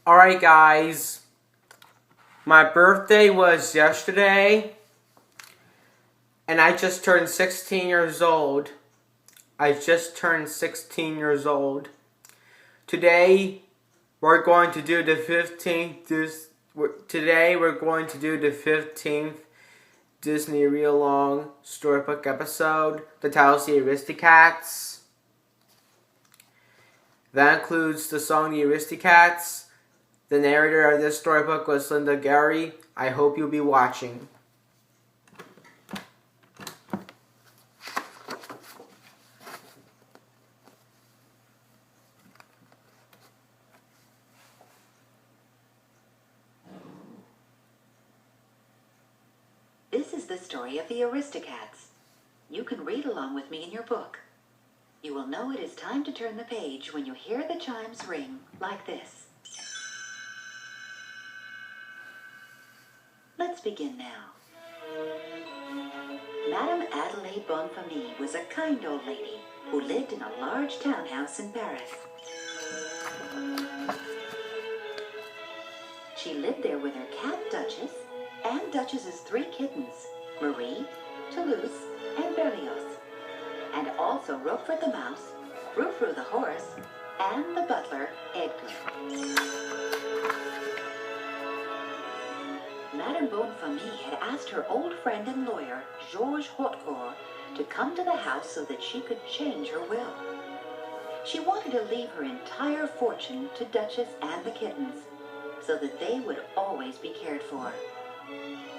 Alright guys, my birthday was yesterday and I just turned 16 years old. I just turned 16 years old. Today we're going to do the 15th Disney Real Long Storybook episode. The title's the Aristocats. That includes the song The Aristocats. The narrator of this storybook was Linda Gary. I hope you'll be watching. This is the story of the Aristocats. You can read along with me in your book. You will know it is time to turn the page when you hear the chimes ring like this. Let's begin now. Madame Adelaide Bonfamille was a kind old lady who lived in a large townhouse in Paris. She lived there with her cat Duchess and Duchess's 3 kittens, Marie, Toulouse, and Berlioz, and also Roquefort the mouse, Frou-Frou the horse, and the butler, Edgar. Madame Bonfamille had asked her old friend and lawyer, Georges Hautcourt, to come to the house so that she could change her will. She wanted to leave her entire fortune to Duchess and the kittens, so that they would always be cared for.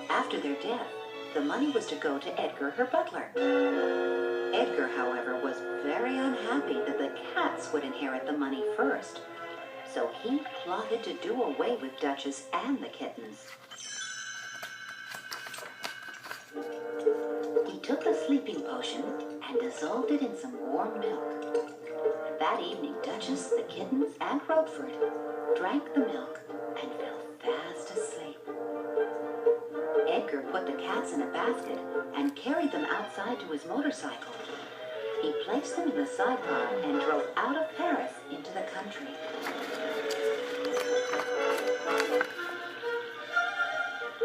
After their death, the money was to go to Edgar, her butler. Edgar, however, was very unhappy that the cats would inherit the money first, so he plotted to do away with Duchess and the kittens. He took a sleeping potion and dissolved it in some warm milk. That evening, Duchess, the kittens, and Roquefort drank the milk and fell fast asleep. Edgar put the cats in a basket and carried them outside to his motorcycle. He placed them in the sidecar and drove out of Paris into the country.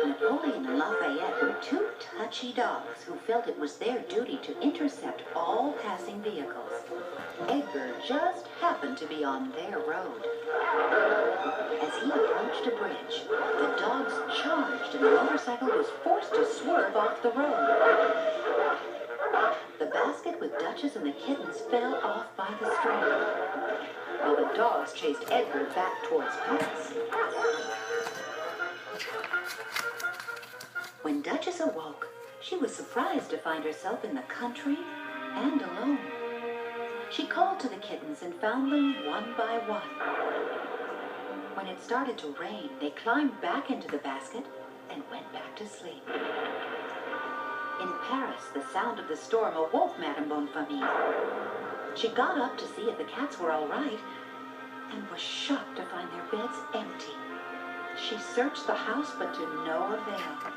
Napoleon and Lafayette were 2 touchy dogs who felt it was their duty to intercept all passing vehicles. Edgar just happened to be on their road. As he approached a bridge, the dogs charged and the motorcycle was forced to swerve off the road. The basket with Duchess and the kittens fell off by the string, while the dogs chased Edgar back towards Paris. When Duchess awoke, she was surprised to find herself in the country and alone. She called to the kittens and found them one by one. When it started to rain, they climbed back into the basket and went back to sleep. In Paris, the sound of the storm awoke Madame Bonfamille. She got up to see if the cats were all right and was shocked to find their beds empty. She searched the house, but to no avail.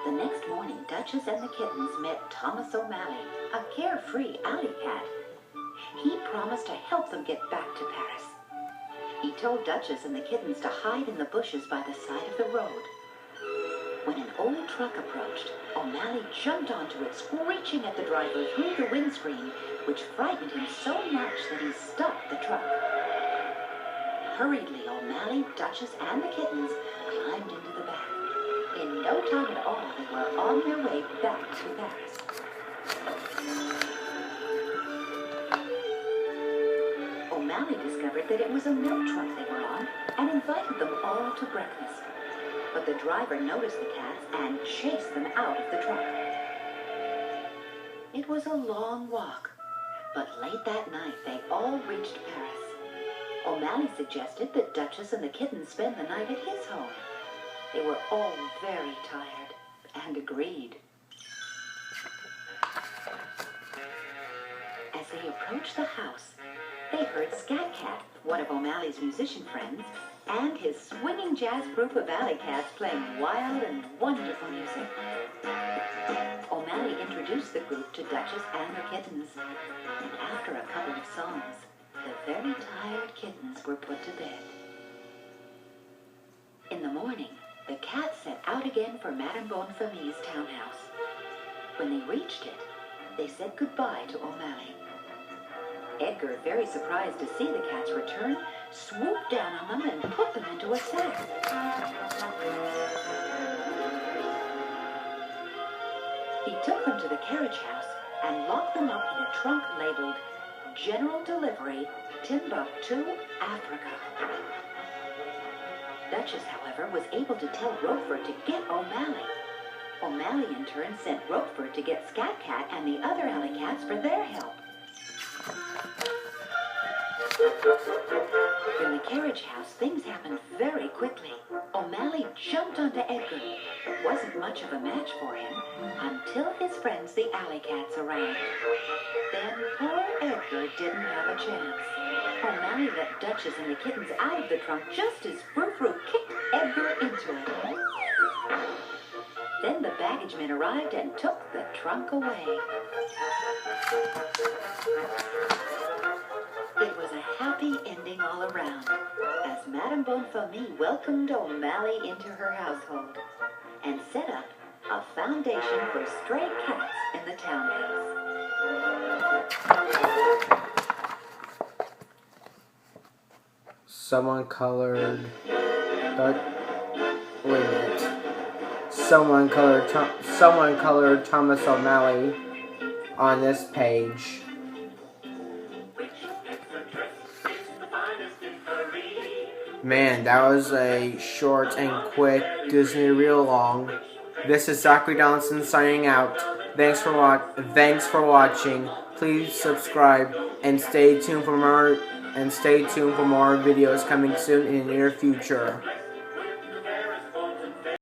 The next morning, Duchess and the kittens met Thomas O'Malley, a carefree alley cat. He promised to help them get back to Paris. He told Duchess and the kittens to hide in the bushes by the side of the road. When an old truck approached, O'Malley jumped onto it, screeching at the driver through the windscreen, which frightened him so much that he stopped the truck. Hurriedly, O'Malley, Duchess, and the kittens climbed into the back. In no time at all, they were on their way back to Paris. O'Malley discovered that it was a milk truck they were on and invited them all to breakfast. But the driver noticed the cats and chased them out of the truck. It was a long walk, but late that night they all reached Paris. O'Malley suggested that Duchess and the kittens spend the night at his home. They were all very tired and agreed. As they approached the house, they heard Scat Cat, one of O'Malley's musician friends, and his swinging jazz group of alley cats playing wild and wonderful music. O'Malley introduced the group to Duchess and her kittens, and after a couple of songs, the very tired kittens were put to bed. In the morning, the cats set out again for Madame Bonnefamille's townhouse. When they reached it, they said goodbye to O'Malley. Edgar, very surprised to see the cats return, swooped down on them and put them into a sack. He took them to the carriage house and locked them up in a trunk labeled General Delivery, Timbuktu, Africa. Duchess, however, was able to tell Roquefort to get O'Malley. O'Malley, in turn, sent Roquefort to get Scat Cat and the other alley cats for their help. In the carriage house, things happened very quickly. O'Malley jumped onto Edgar, but wasn't much of a match for him until his friends, the alley cats, arrived. Then poor Edgar didn't have a chance. O'Malley let Duchess and the kittens out of the trunk just as Frou-Frou kicked Edgar into it. Then the baggage men arrived and took the trunk away. It was a happy ending all around, as Madame Bonnefamille welcomed O'Malley into her household and set up a foundation for stray cats in the townhouse. Someone colored Someone colored Thomas O'Malley on this page. Man, that was a short and quick Disney real-along. This is Zachary Donaldson signing out. Thanks for watching. Please subscribe and stay tuned for more videos coming soon in the near future.